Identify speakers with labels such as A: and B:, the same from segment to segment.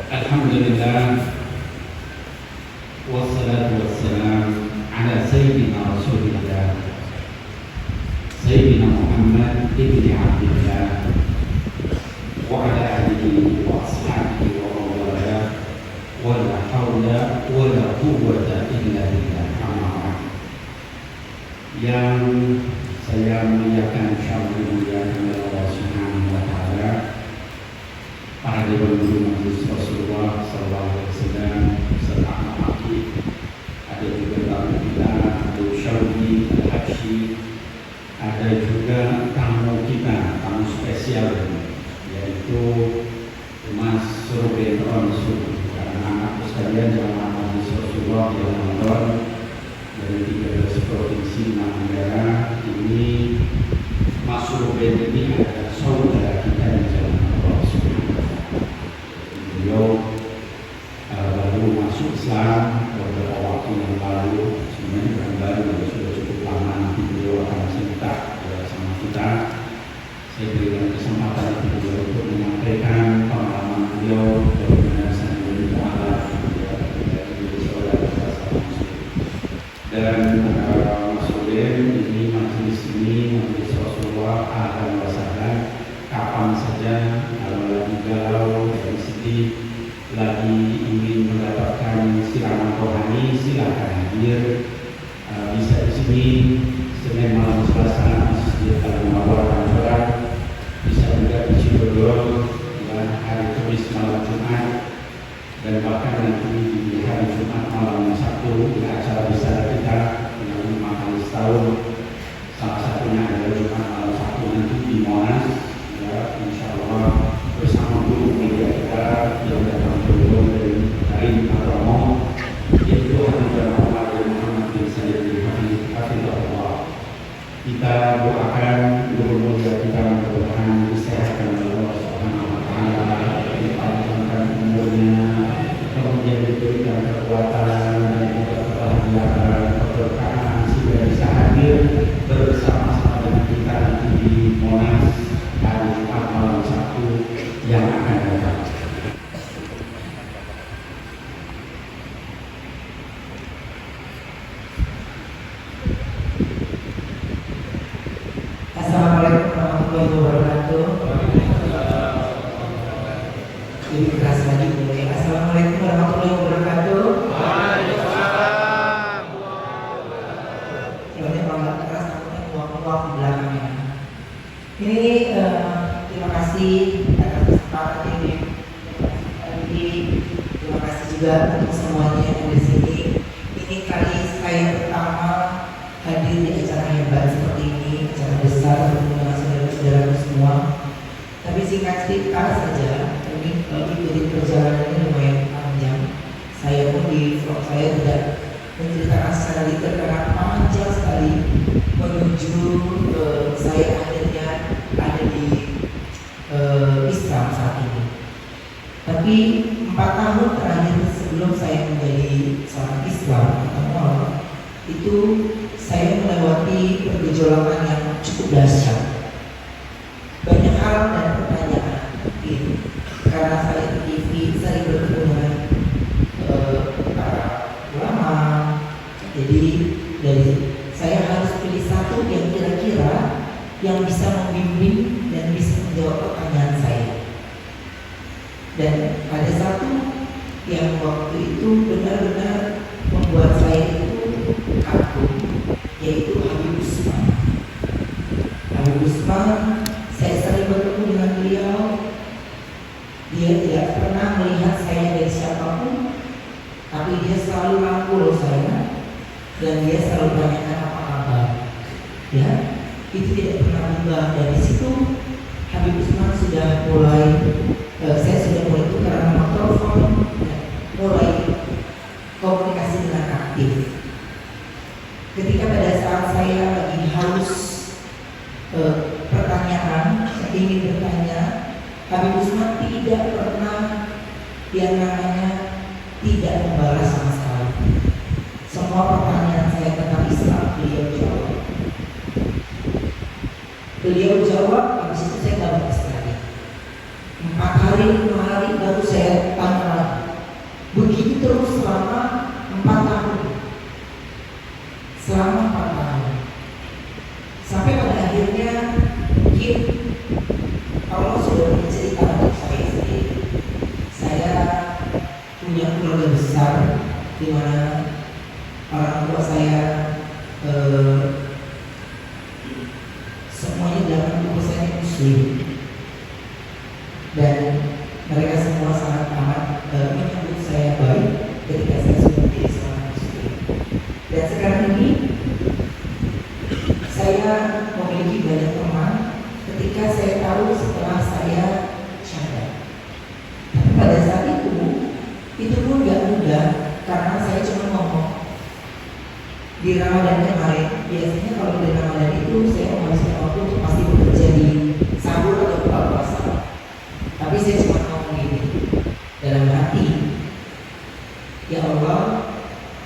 A: Alhamdulillah wassalatu wassalam ala sayyidina Rasulillah Sayyidina Muhammad ibni Abdillah wa ala alihi wa ashabihi wa mawalah wa la hawla wa la quwwata illa billah. Yang saya muliakan insyaallah Allah Subhanahu wa taala, para dewan guru majelis Rasulullah sallallahu alaihi wasallam serta anak ada juga tamu kita, ada Syaudi Al-Habsyi, ada juga tamu kita, tamu spesial yaitu Mas Ruben Ronsul, karena anak sekalian jamaah majelis Rasulullah yang Ramadan dari 13 provinsi 6 negara ini. Mas Ruben ini adalah saudara kita di jalan Allah Subhanahu wa taala. Beliau baru masuk Islam beberapa waktu yang lalu, sebenarnya bukan baru, sudah cukup lama. Nanti beliau akan cerita sama kita. Saya berikan kesempatan beliau untuk menyampaikan pengalaman beliau bagaimana sambil bermuamalah dari saudara muslim. Dan Mas Ruben ini majelis Rasulullah akan merasakan kapan saja kalau lagi galau, lagi sedih, lagi ingin mendapatkan siraman rohani, silakan hadir. Bisa di sini Senin malam Selasa Masjid Al-Munawwar Tangerang, bisa juga di Cirebon hari Kamis malam Jumat, dan bahkan nanti di hari Jumat malam Sabtu di acara besar kita yang 5 kali setahun. Salah satunya adalah Jumat malam Sabtu nanti di Monas, ya, insya Allah bersama guru mulia kita yang akan datang.
B: Assalamualaikum warahmatullahi wabarakatuh. Lebih keras lagi boleh. Assalamualaikum warahmatullahi wabarakatuh. Coba kalau nggak keras, takutnya uang di belakangnya. Ini terima kasih atas kesempatan ini. Terima kasih juga untuk semuanya yang ada di sini. Ini kali saya pertama hadir di acara hebat seperti ini, acara besar bertemu dengan saudara-saudara semua. Tapi singkat cerita saja, ini ikuti perjalanan ini lumayan panjang. Saya pun di vlog saya tidak menceritakan secara detail karena panjang sekali menuju saya akhirnya ada di Islam saat ini. Tapi 4 tahun terakhir sebelum saya menjadi seorang Islam atau itu saya melewati pergejolakan yang cukup dahsyat. Banyak hal dan pertanyaan gitu. Karena saya di TV sering bertemu dengan para ulama, jadi dari saya harus pilih satu yang kira-kira yang bisa membimbing dan bisa menjawab pertanyaan saya. Dan ada satu yang waktu itu benar-benar membuat saya itu kagum, yaitu Habib Usman. Habib Usman, saya sering bertemu dengan beliau. Dia tidak pernah melihat saya dari siapapun, tapi dia selalu rangkul saya dan dia selalu tanyakan apa kabar. Ya, itu tidak pernah berubah. Dari situ Habib Usman sudah mulai, saya sudah mulai tukar nomor telepon, mulai komunikasi dengan aktif. Ketika pada saat saya lagi haus pertanyaan, ingin bertanya, Habib Usman tidak pernah yang namanya tidak membalas sama sekali. Semua pertanyaan saya tentang Islam beliau jawab. Beliau jawab, habis itu saya nggak bahas lagi. 4 hari, 5 hari baru saya tanya lagi. Begitu terus selama 4 tahun. Selama 4 tahun. Sampai pada akhirnya mungkin Allah sudah bercerita untuk saya sendiri. Saya punya keluarga besar di mana orang tua saya semuanya dalam buku saya Muslim, dan mereka semua sangat amat menyambut saya baik ketika saya sudah menjadi seorang Muslim. Dan sekarang ini saya memiliki banyak teman ketika saya tahu setelah saya syahadat. Tapi pada saat itu pun gak mudah karena saya cuma ngomong. Di Ramadan kemarin, biasanya kalau di Ramadan itu saya menghabiskan waktu untuk pasti bekerja di sahur atau buka puasa. Tapi saya cuma ngomong gini dalam hati, ya Allah,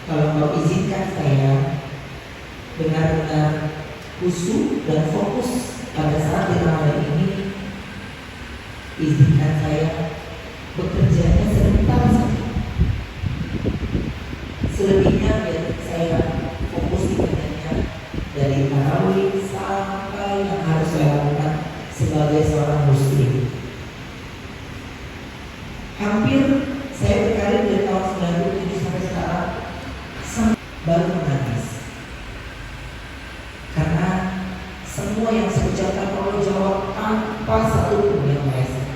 B: kalau Kau izinkan saya benar-benar khusyuk dan fokus pada saat di Ramadan ini, izinkan saya bekerjanya sebentar saja. Selebihnya biar saya fokus ibadahnya dari tarawih sampai yang harus saya lakukan sebagai seorang Muslim. Hampir saya berkarir dari tahun 97 sampai sekarang baru menangis karena semua yang saya ucapkan Allah jawab tanpa satu pun yang meleset.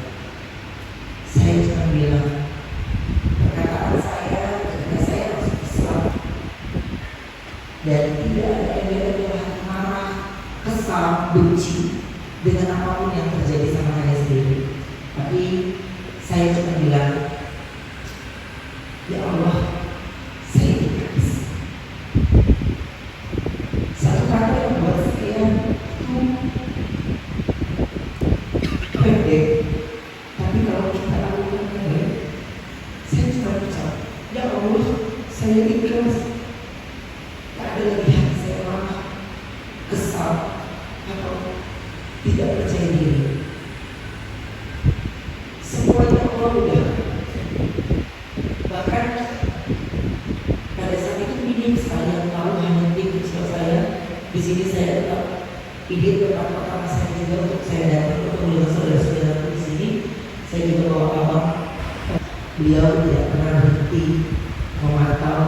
B: Saya cuma bilang perkataan saya ketika saya masuk Islam, dan tidak ada embel-embel marah, kesal, benci dengan apapun yang terjadi sama saya sendiri. Tapi saya cuma bilang, ya Allah, saya ikhlas. Satu kata yang buat saya itu pendek, tapi kalau kita lakukan baik, saya cuma ucap, ya Allah, saya ikhlas. Tak ada lagi hati saya marah, kesal, atau tidak percaya diri. Allah udah. Bahkan pada saat itu minim sekali yang tahu hanya tim saya. Di sini saya tetap ide pertama saya juga untuk saya datang untuk melihat saudara-saudara di sini. Saya juga bawa abang. Beliau tidak pernah berhenti memantau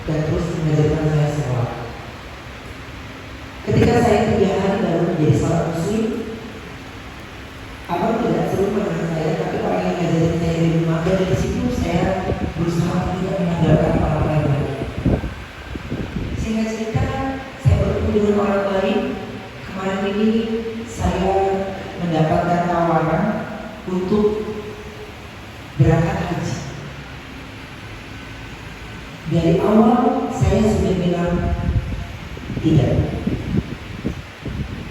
B: dan terus mengajarkan saya sholat. Ketika saya 3 hari baru menjadi seorang muslim, abang tidak selalu mengenal saya, tapi orang yang ngajarin saya di rumah dan di situ saya berusaha tidak mengandalkan orang lain. Singkat cerita, saya bertemu dengan orang lain. Kemarin ini saya mendapatkan tawaran untuk berangkat haji. Dari awal saya sudah bilang tidak.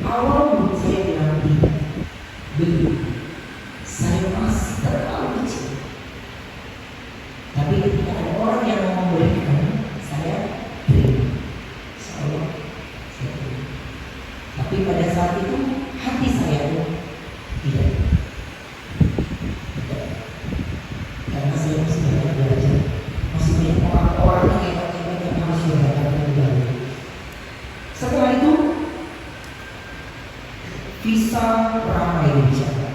B: Awal menurut saya bilang tidak. Belum. Saya masih terlalu kecil. Tapi ketika ada orang yang mau memberikan, saya terima. Insyaallah saya terima. Tapi pada saat itu hati saya pun tidak. Karena saya masih banyak belajar, masih banyak orang-orang yang hebat-hebat yang harus dihadapkan kembali. Setelah itu visa ramai bicara.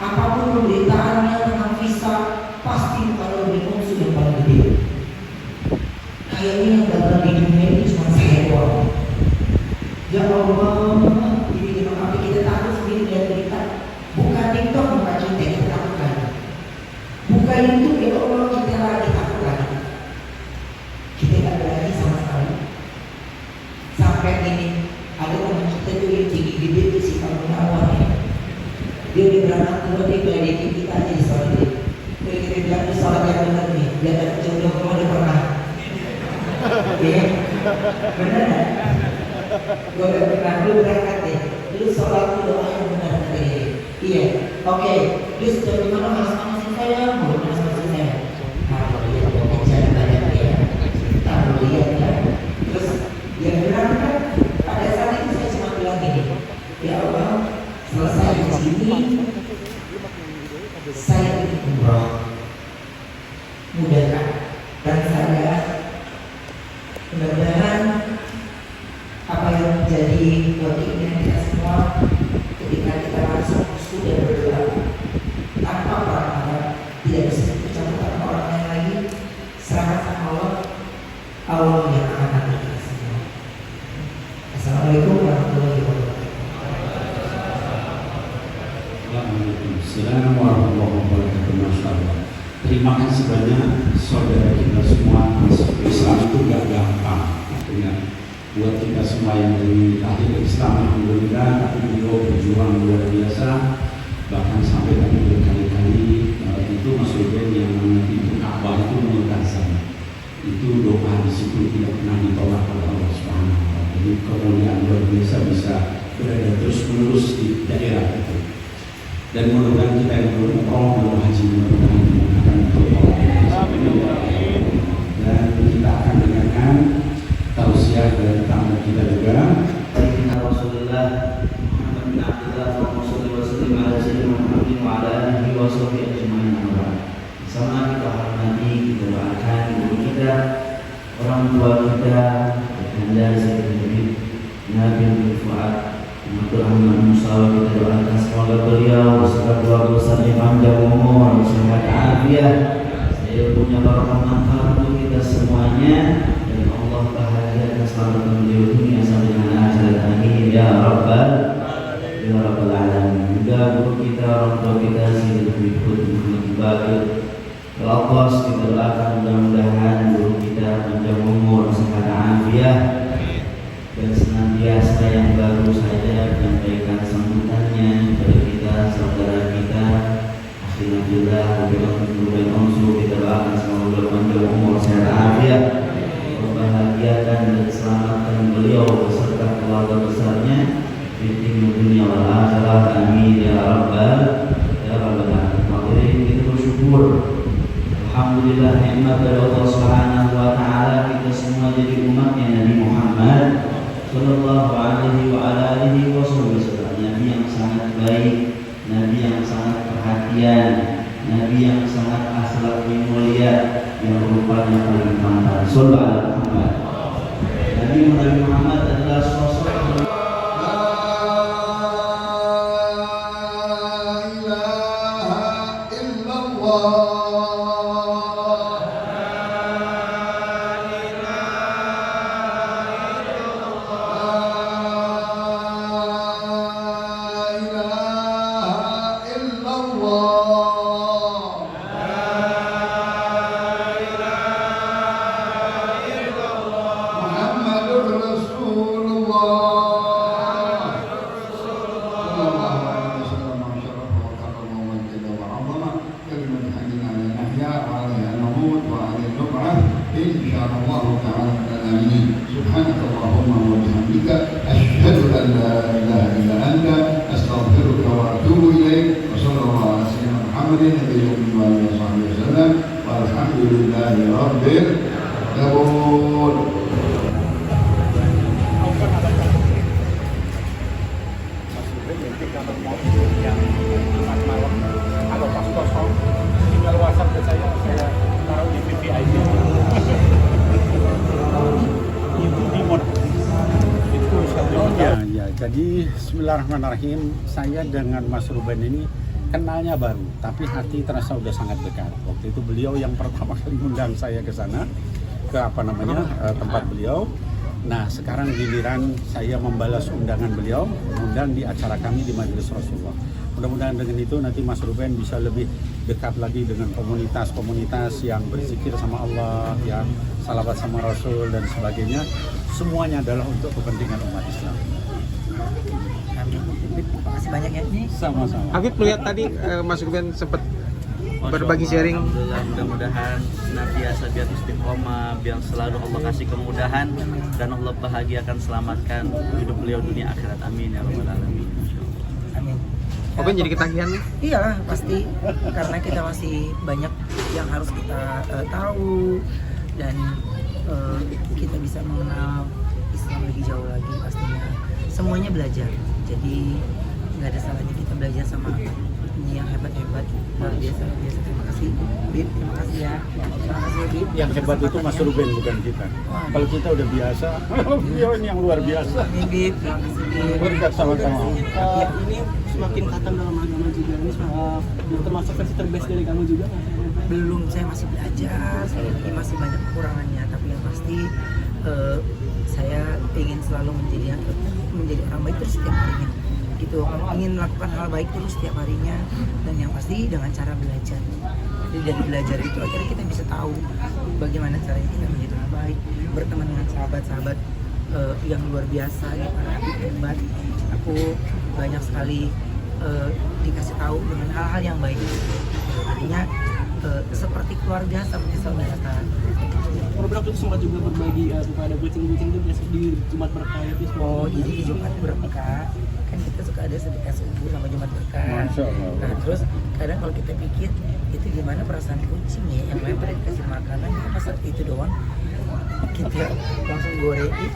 B: Apapun pemberitaannya tentang visa, pasti kalau bingung sudah paling gede. Kayaknya yang gagal di dunia itu cuma saya doang. Ya Allah, ini kenapa kita takut sendiri lihat berita? Buka TikTok, buka Twitter, kita takut lagi. Buka YouTube, ya Allah, kita lagi takut lagi. Kita tak berani sama sekali. Sampai ini ada teman kita tuh yang tinggi gede itu si Pak Gunawan ya. Dia udah berangkat dulu dia belajar kita aja di sholat dia. Jadi kita bilang di sholat yang benar nih, dia dapat jodoh kemana pernah. Iya, benar kan? Gue udah pernah dulu berangkat deh. Dulu sholat itu doa yang benar tadi. Iya, oke. Dia sudah gimana manas-manasin saya, mau manas-manasin saya. Kalau lihat pembicaraan banyak dia, kalau lihat ya. Terus yang berangkat pada saat itu saya cuma bilang gini, ya Allah, selesai di sini, saya ingin umroh. Mudahkan dan saya mudah-mudahan apa yang menjadi keinginan kita semua ketika kita langsung sudah berdoa tanpa perantara, tidak bisa bercampur sama orang lain lagi, serahkan sama Allah, Allah yang akan atur kita semua. Assalamualaikum warahmatullahi wabarakatuh.
A: Waalaikumsalam warahmatullahi wabarakatuh. Masya Allah. Terima kasih banyak saudara kita semua. Masuk Islam itu gak gampang. Artinya buat kita semua yang dari lahir Islam, alhamdulillah, tapi beliau berjuang luar biasa. Bahkan sampai tadi berkali-kali itu Mas Ruben yang itu Ka'bah itu menyegarkan. Itu doa di situ tidak pernah ditolak oleh Allah Subhanahu wa Ta'ala. Jadi kemuliaan luar biasa bisa berada terus menerus di daerah itu. Dan mudah-mudahan kita yang belum umroh, belum haji, mudah-mudahan dimudahkan untuk Allah. Dan kita akan dengarkan tausiah dari tamu kita juga.
C: Sayyidina Rasulullah Muhammad bin Abdullah wa sallallahu wasallam ala sayyidina Muhammadin wa ala alihi wa sahbihi ajma'in. Sama kita hormati, kita doakan guru kita, orang tua kita, Anda Sayyidina Nabi bin Fuad Abdul Rahman Musa, kita doakan semoga beliau beserta keluarga besarnya panjang umur, sehat afiat, saya punya barakah manfaat untuk kita semuanya, dan Allah bahagiakan selamatkan beliau dunia sampai dengan akhirat. Amin ya rabbal alamin. Juga guru kita, orang tua kita, Sayyidina Muhammad Bakir Al-Abbas, kita doakan mudah-mudahan guru kita panjang umur, sehat afiat, dan senantiasa yang baru saja menyampaikan sambutannya kepada kita, saudara kita Akhirullah Ruben Onsu. Kita doakan semoga panjang umur, sehat afiat, membahagiakan dan selamatkan beliau beserta keluarga besarnya di dunia wal akhirah. Amin ya rabbal alamin. Kita bersyukur, alhamdulillah, nikmat dari Allah Subhanahu wa Ta'ala, kita semua jadi umatnya Nabi Muhammad sallallahu alaihi wa ala alihi wasallam. Nabi yang sangat baik, Nabi yang sangat perhatian, perhatian, Nabi yang sangat akhlaknya mulia, yang rupanya paling tampan. Sallallahu alaihi Muhammad. Nabi Muhammad adalah sosok
D: سبحانك اللهم وبحمدك أشهد أن لا إله إلا أنت أستغفرك وأتوب إليك وصلى الله على سيدنا محمد النبي الأمي وآله وصحبه وسلم والحمد لله رب العالمين.
A: Kalau pas kosong tinggal WhatsApp ke saya taruh di VVIP. Itu di mod. Itu ya, jadi bismillahirrahmanirrahim. Saya dengan Mas Ruben ini kenalnya baru, tapi hati terasa udah sangat dekat. Waktu itu beliau yang pertama kali undang saya ke sana, ke tempat beliau. Nah, sekarang giliran saya membalas undangan beliau, undang di acara kami di Majelis Rasulullah. Mudah-mudahan dengan itu nanti Mas Ruben bisa lebih dekat lagi dengan komunitas-komunitas yang berzikir sama Allah, ya, salawat sama Rasul dan sebagainya. Semuanya adalah untuk kepentingan umat Islam.
B: Amin. Terima kasih banyak ya.
A: Sama-sama.
E: Afif melihat tadi Mas Ruben sempat berbagi sharing.
C: Alhamdulillah, mudah-mudahan senantiasa biar istiqomah, biar selalu Allah kasih kemudahan dan Allah bahagiakan, selamatkan hidup beliau dunia akhirat. Amin ya rabbal alamin.
B: Amin.
E: Ruben jadi ketagihan nih?
B: Iya pasti, karena kita masih banyak yang harus kita tahu dan kita bisa mengenal Islam lebih jauh lagi pastinya. Semuanya belajar, jadi nggak ada salahnya kita belajar sama ini yang hebat-hebat. Luar biasa. Terima kasih Bib, terima kasih ya. Terima kasih Bib.
A: Yang hebat itu Mas Ruben, bukan kita. Kalau kita udah biasa, beliau ini yang luar biasa.
B: Amin Bib, terima kasih Bib.
A: Berkat sama-sama.
B: Ya.
F: Ini semakin khatam dalam agama juga, ini termasuk versi terbaik dari kamu juga nggak?
B: Belum, saya masih belajar, saya masih banyak kekurangannya, tapi yang pasti saya ingin selalu menjadi orang baik terus setiap harinya gitu, ingin melakukan hal baik terus setiap harinya, dan yang pasti dengan cara belajar. Jadi dari belajar itu akhirnya kita bisa tahu bagaimana caranya kita menjadi orang baik, berteman dengan sahabat-sahabat yang luar biasa, yang hebat. Aku banyak sekali dikasih tahu dengan hal-hal yang baik, artinya seperti keluarga, seperti saudara.
F: Beberapa itu sempat juga berbagi kepada kucing-kucing itu biasa di Jumat Berkah itu.
B: Oh, jadi di Jumat Berkah kan kita suka ada sedekah subuh sama Jumat Berkah.
A: Masya Allah.
B: Nah, terus kadang kalau kita pikir itu gimana perasaan kucing ya, yang lain pada dikasih makanan, masa itu doang kita langsung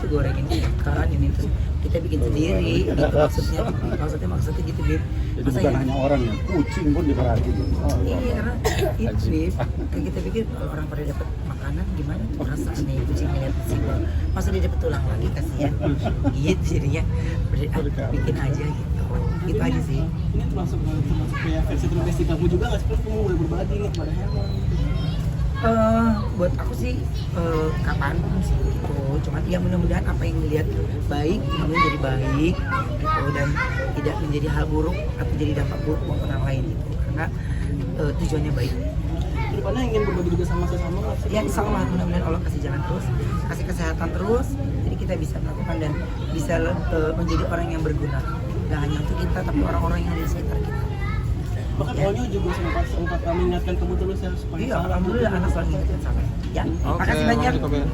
B: gorengin ikan ini, terus kita bikin sendiri gitu, maksudnya gitu Bib.
A: Jadi bukan hanya orang ya, kucing pun diperhatiin.
B: Iya, karena itu Bib, kayak kita pikir kalau orang pada dapat makanan gimana tuh perasaannya kucing lihat sibuk, masa dia dapat tulang lagi, kasihan gitu, jadinya bikin aja gitu. Itu aja sih.
F: Ini termasuk kayak versi terbaik di kamu juga nggak, seperti kamu mulai berbagi nih kepada hewan?
B: Buat aku sih kapanpun sih gitu, cuma ya mudah-mudahan apa yang dilihat baik menjadi baik gitu, dan tidak menjadi hal buruk atau jadi dampak buruk buat orang lain gitu, karena tujuannya baik.
F: Kedepannya ingin berbagi juga sama sesama nggak sih?
B: Ya insya Allah, mudah-mudahan Allah kasih jalan terus, kasih kesehatan terus, jadi kita bisa melakukan dan bisa menjadi orang yang berguna, gak hanya untuk kita tapi orang-orang yang ada di sekitar kita.
F: Bahkan awalnya juga sempat kami ingatkan kamu terus ya supaya
B: Iya, alhamdulillah anak selalu ingatkan sama. Ya,
E: Oke,
B: makasih banyak.
E: makasih, Ruben.